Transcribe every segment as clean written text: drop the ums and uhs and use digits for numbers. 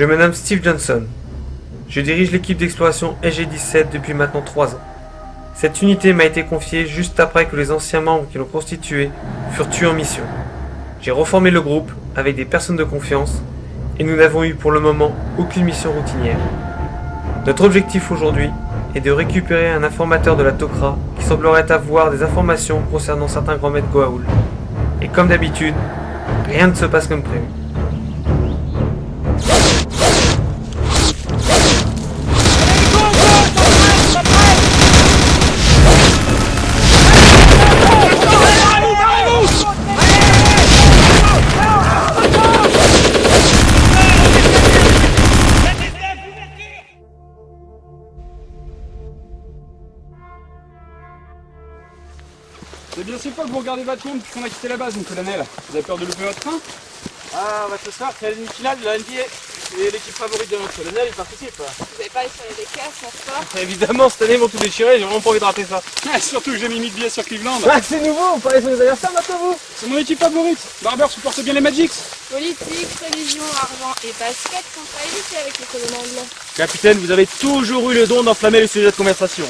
Je me nomme Steve Johnson. Je dirige l'équipe d'exploration SG-17 depuis maintenant 3 ans. Cette unité m'a été confiée juste après que les anciens membres qui l'ont constituée furent tués en mission. J'ai reformé le groupe avec des personnes de confiance et nous n'avons eu pour le moment aucune mission routinière. Notre objectif aujourd'hui est de récupérer un informateur de la Tok'ra qui semblerait avoir des informations concernant certains grands maîtres Goa'uld. Et comme d'habitude, rien ne se passe comme prévu. C'est bien sûr pas que vous regardez votre compte puisqu'on a quitté la base, mon colonel. Vous avez peur de louper votre train? Ah, on va ce soir, c'est la demi-finale de la NBA. Et l'équipe favorite de notre colonel, il participe. Vous n'avez pas essayé des caisses, n'est-ce pas? Évidemment, cette année, ils vont tout déchirer, j'ai vraiment pas envie de rater ça. Surtout que j'ai mis 1000 billets sur Cleveland. Ah, c'est nouveau, vous parlez sur les adversaires maintenant, vous? C'est mon équipe favorite. Barber supporte bien les Magics. Politique, religion, argent et basket sont pas évités avec le colonel. Capitaine, vous avez toujours eu le don d'enflammer le sujet de conversation.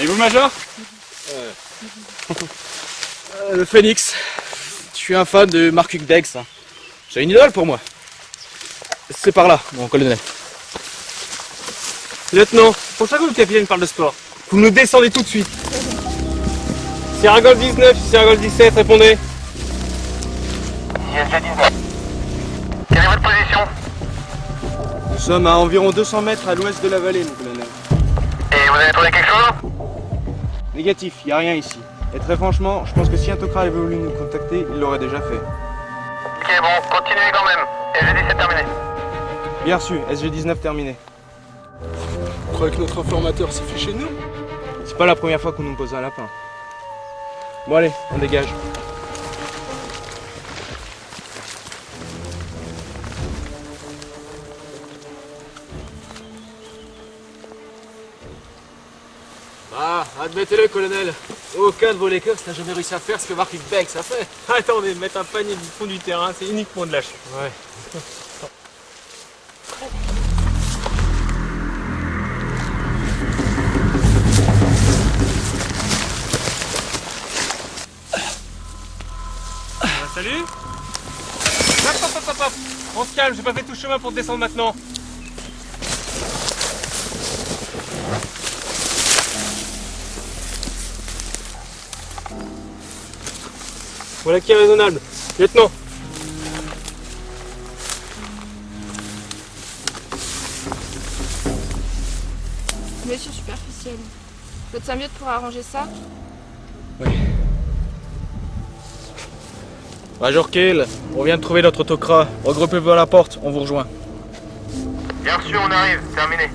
Et vous, Major? Le Phoenix. Je suis un fan de Mark Hughes. C'est une idole pour moi. C'est par là, mon colonel. Lieutenant, pour chaque fois que le capitaine parle de sport, vous nous descendez tout de suite. Sierra Golf 19, Sierra Golf 17, répondez. ISG 19. Quelle est votre position? Nous sommes à environ 200 mètres à l'ouest de la vallée, mon colonel. Et vous avez trouvé quelque chose? Négatif, il n'y a rien ici. Et très franchement, je pense que si un Tok'ra avait voulu nous contacter, il l'aurait déjà fait. Ok, bon, continuez quand même. SG 17 terminé. Bien sûr, SG-19 terminé. Vous croyez que notre informateur s'est fait chez nous? C'est pas la première fois qu'on nous pose un lapin. Bon allez, on dégage. Ah, admettez-le, colonel. Aucun de vos Lakers n'a jamais réussi à faire ce que Mark Banks a fait. Attendez, mettre un panier du fond du terrain, c'est uniquement de la chance. Ouais. Salut. Hop. On se calme, j'ai pas fait tout le chemin pour descendre maintenant. Voilà qui est raisonnable. Lieutenant. Blessure superficielle. Votre symbiote pourra arranger ça? Major Kale, on vient de trouver notre Tok'ra. Regroupez-vous à la porte, on vous rejoint. Bien sûr, on arrive. Terminé.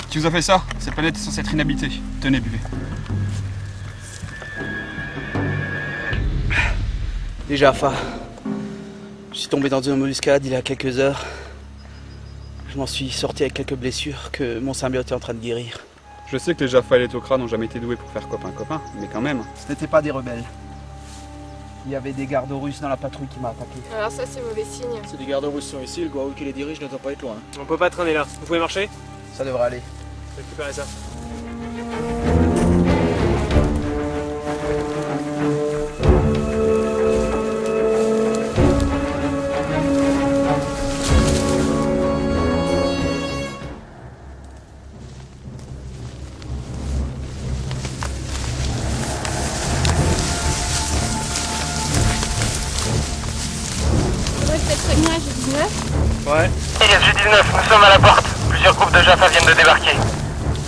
Qui vous a fait ça? Cette planète est censée être inhabitée. Tenez, buvez. Déjà, je suis tombé dans une embuscade il y a quelques heures. Je m'en suis sorti avec quelques blessures que mon symbiote est en train de guérir. Je sais que les Jaffa et les Tok'ra n'ont jamais été doués pour faire copain-copain, mais quand même. Ce n'étaient pas des rebelles. Il y avait des gardes russes dans la patrouille qui m'a attaqué. Alors ça, c'est mauvais signe. Si les gardes russes sont ici, le Goa'uld qui les dirige ne doit pas être loin. On peut pas traîner là. Vous pouvez marcher? Ça devrait aller. Récupérez ça. Faudrait peut-être prévenir G19. Ouais. ISG 19, nous sommes à la porte. Plusieurs groupes de Jaffa viennent de débarquer.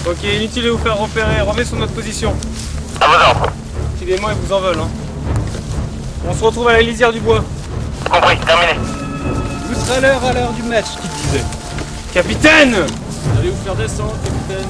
Ok, inutile de vous faire repérer. Revenez sur notre position. À vos ordres. Si les mains ils vous en veulent. Hein. On se retrouve à la lisière du bois. Compris, terminé. Vous serez à l'heure du match, qui disait. Capitaine! Allez vous faire descendre, capitaine.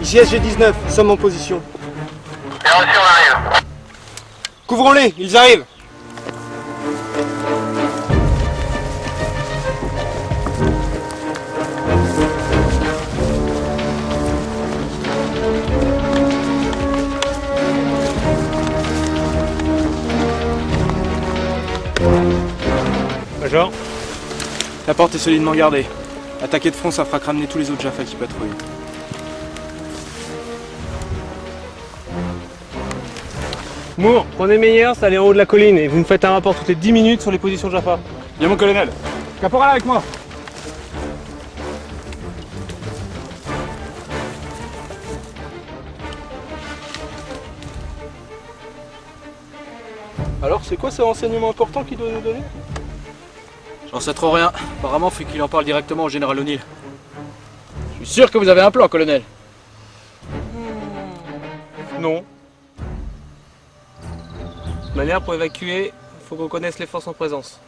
Ici SG-19, nous sommes en position. Bien reçu, on arrive. Couvrons-les, ils arrivent. La porte est solidement gardée. Attaquer de front, ça fera cramener tous les autres Jaffa qui patrouillent. Moore, prenez Meyers, allez en haut de la colline et vous me faites un rapport toutes les 10 minutes sur les positions Jaffa. Bien mon colonel. Caporal avec moi. Alors, c'est quoi ce renseignement important qu'il doit nous donner? J'en sais trop rien. Apparemment, faut qu'il en parle directement au général O'Neill. Je suis sûr que vous avez un plan, colonel. Non. De manière pour évacuer, il faut qu'on connaisse les forces en présence.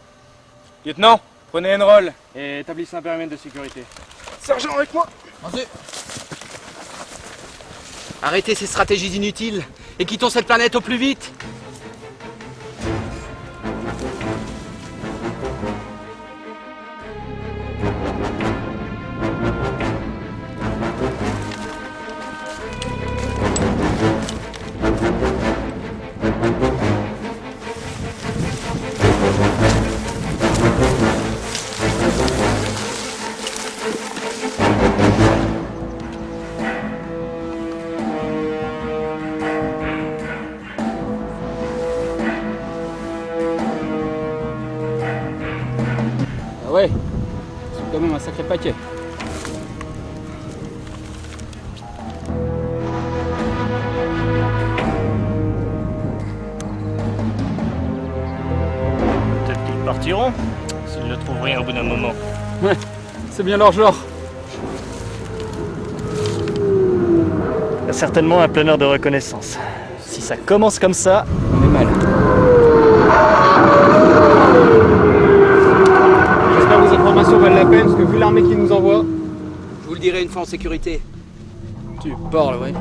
Lieutenant, prenez Enroll et établissez un périmètre de sécurité. Sergent, avec moi. Arrêtez ces stratégies inutiles et quittons cette planète au plus vite. Ah ouais, c'est quand même un sacré paquet. Peut-être qu'ils partiront, s'ils ne trouvent rien au bout d'un moment. Ouais, c'est bien leur genre. Il y a certainement un planeur de reconnaissance. Si ça commence comme ça, on est mal. J'espère que vos informations valent la peine parce que vu l'armée qui nous envoie. Je vous le dirai une fois en sécurité. Tu parles, ouais.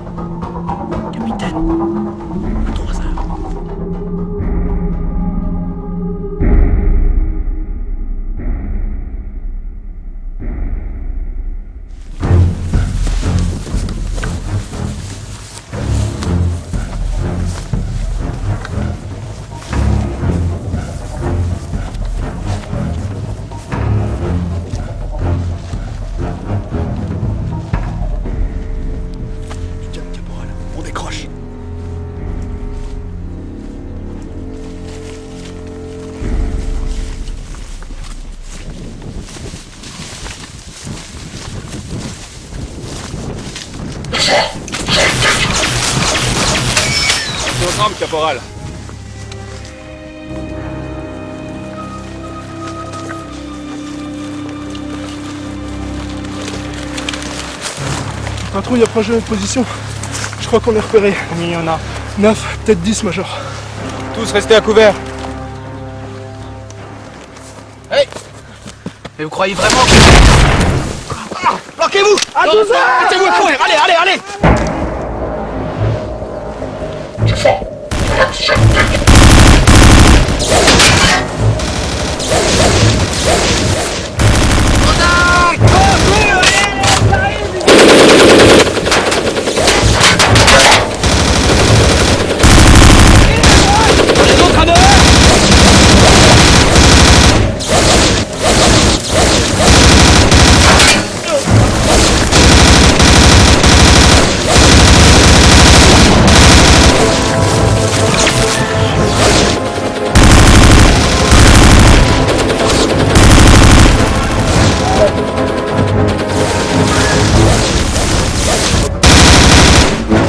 On décroche. Programme, caporal. Patrouille approche de notre position. Je crois qu'on est repéré. Combien il y en a? 9, peut-être 10, Major. Tous restez à couvert. Mais vous croyez vraiment que... Planquez-vous! Mettez-vous à courir! Allez, allez, allez!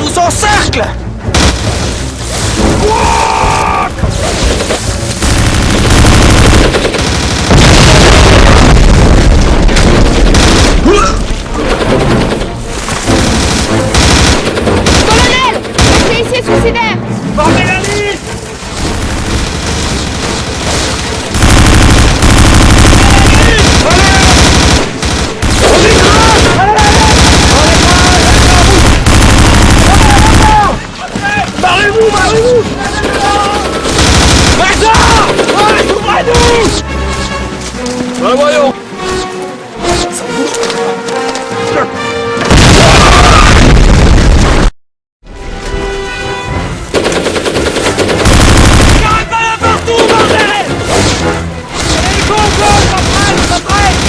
Tous en cercle! Colonel! C'est ici suicidaire! Formez la liste! Barrez-vous, barrez-vous! Major! Ouais, ouvrez-nous! Ben voyons! Partout, bordel! Allez, go, go, ça presse, ça presse!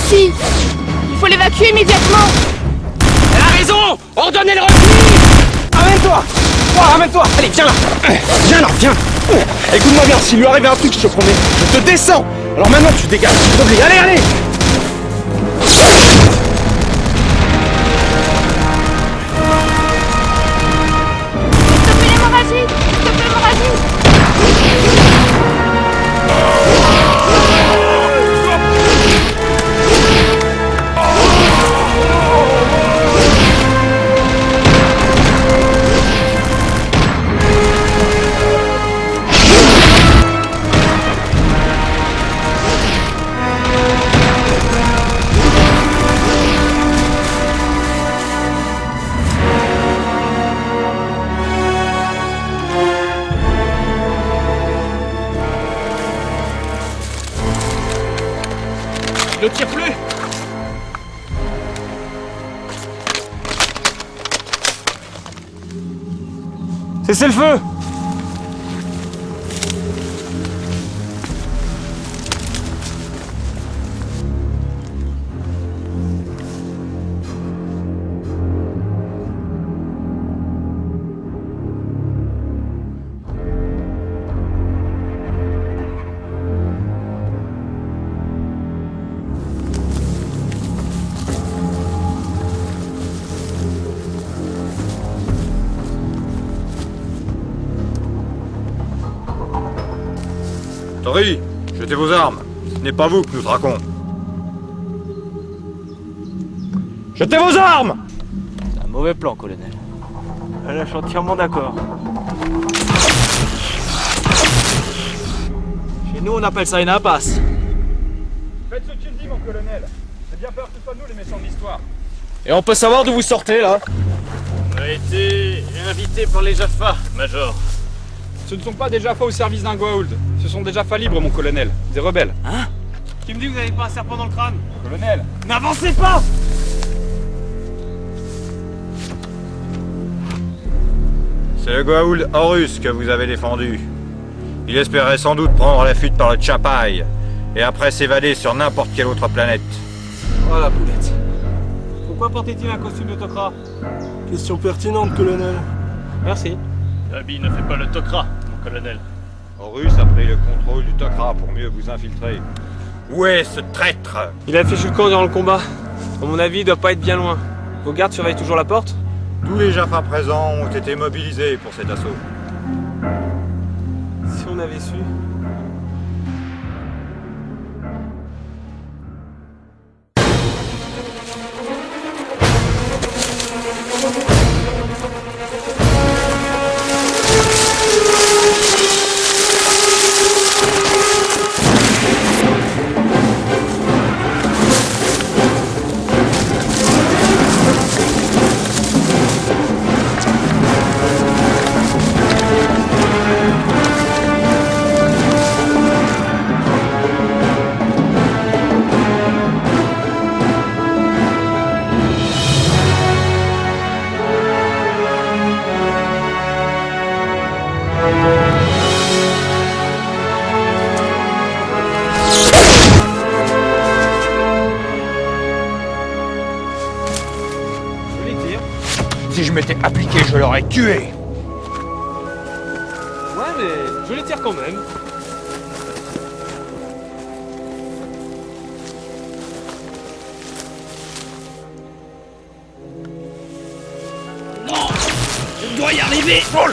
ici. Il faut l'évacuer immédiatement. Elle a raison. Ordonnez le repli. Amène-toi. Ramène-toi. Allez, viens là. Viens là, viens. Écoute-moi bien, s'il lui arrive un truc, je te promets, je te descends. Alors maintenant, tu dégages, je t'oblige. Allez, allez. Stoppez l'hémorragie. Stoppez l'hémorragie. Ne tire plus. Cessez le feu! Tori, jetez vos armes. Ce n'est pas vous que nous traquons. Jetez vos armes! C'est un mauvais plan, colonel. Là, je suis entièrement d'accord. Chez nous, on appelle ça une impasse. Faites ce qu'il dit, mon colonel. J'ai bien peur que ce soit nous les méchants de l'histoire. Et on peut savoir d'où vous sortez, là? On a été invité par les Jaffa, Major. Ce ne sont pas des Jaffa au service d'un Goa'uld. Ce sont des Jaffa libres, mon colonel. Des rebelles. Hein? Tu me dis que vous n'avez pas un serpent dans le crâne? Colonel. N'avancez pas! C'est le Goa'uld Horus que vous avez défendu. Il espérait sans doute prendre la fuite par le Chapai et après s'évader sur n'importe quelle autre planète. Oh la boulette. Pourquoi portait-il un costume de Tok'ra? Question pertinente, colonel. Merci. L'habit ne fait pas le Tok'ra, mon colonel. Horus a pris le contrôle du Tok'ra pour mieux vous infiltrer. Où est ce traître? Il a fichu le camp durant le combat. À mon avis, il doit pas être bien loin. Vos gardes surveillent toujours la porte? Tous les Jaffa présents ont été mobilisés pour cet assaut. Si on avait su... Si je m'étais appliqué, je l'aurais tué. Ouais, mais je les tire quand même. Non! Je dois y arriver! Pourquoi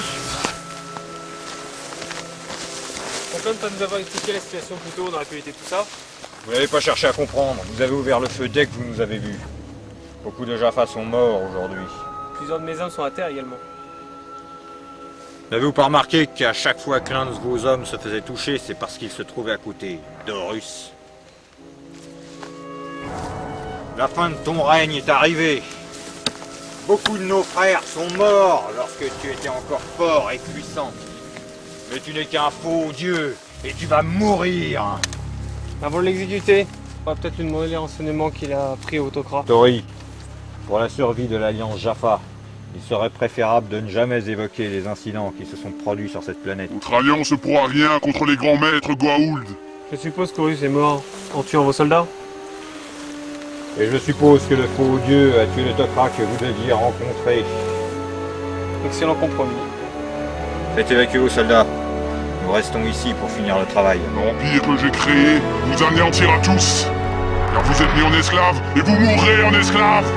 ne pas nous avoir expliqué la situation plus tôt, on aurait pu éviter tout ça? Vous n'avez pas cherché à comprendre. Vous avez ouvert le feu dès que vous nous avez vus. Beaucoup de Jaffa sont morts aujourd'hui. Plusieurs de mes hommes sont à terre également. N'avez-vous pas remarqué qu'à chaque fois que l'un de vos hommes se faisait toucher, c'est parce qu'il se trouvait à côté d'Horus? La fin de ton règne est arrivée. Beaucoup de nos frères sont morts lorsque tu étais encore fort et puissant. Mais tu n'es qu'un faux dieu et tu vas mourir. Avant de l'exécuter, on va peut-être lui demander les renseignements qu'il a pris au Tok'ra. Tori, pour la survie de l'Alliance Jaffa, il serait préférable de ne jamais évoquer les incidents qui se sont produits sur cette planète. Notre alliance ne pourra rien contre les grands maîtres Goa'uld. Je suppose qu'Horus est mort en tuant vos soldats? Et je suppose que le faux dieu a tué le Tok'ra que vous deviez rencontrer. Excellent compromis. Faites évacuer vos soldats. Nous restons ici pour finir le travail. L'empire que j'ai créé vous anéantira tous. Car vous êtes mis en esclaves et vous mourrez en esclaves.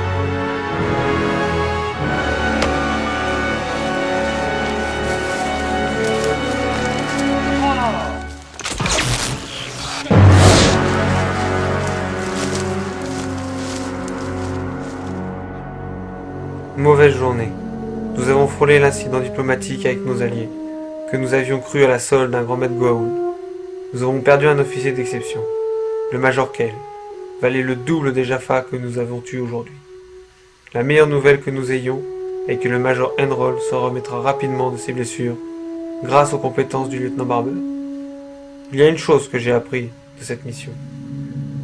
Mauvaise journée. Nous avons frôlé l'incident diplomatique avec nos alliés, que nous avions cru à la solde d'un grand maître Goa'uld. Nous avons perdu un officier d'exception, le Major Kell, valait le double des Jaffa que nous avons tués aujourd'hui. La meilleure nouvelle que nous ayons est que le Major Enroll se remettra rapidement de ses blessures, grâce aux compétences du lieutenant Barber. Il y a une chose que j'ai appris de cette mission.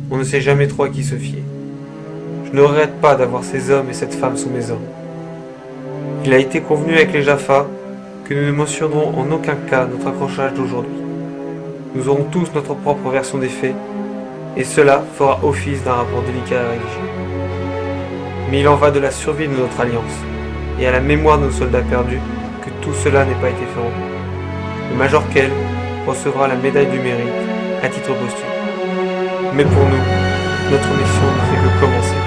On ne sait jamais trop à qui se fier. Je ne regrette pas d'avoir ces hommes et cette femme sous mes ordres. Il a été convenu avec les Jaffa que nous ne mentionnerons en aucun cas notre accrochage d'aujourd'hui. Nous aurons tous notre propre version des faits, et cela fera office d'un rapport délicat à rédiger. Mais il en va de la survie de notre alliance, et à la mémoire de nos soldats perdus, que tout cela n'ait pas été fait en vain. Le Major Kell recevra la médaille du mérite à titre posthume. Mais pour nous, notre mission ne fait que commencer.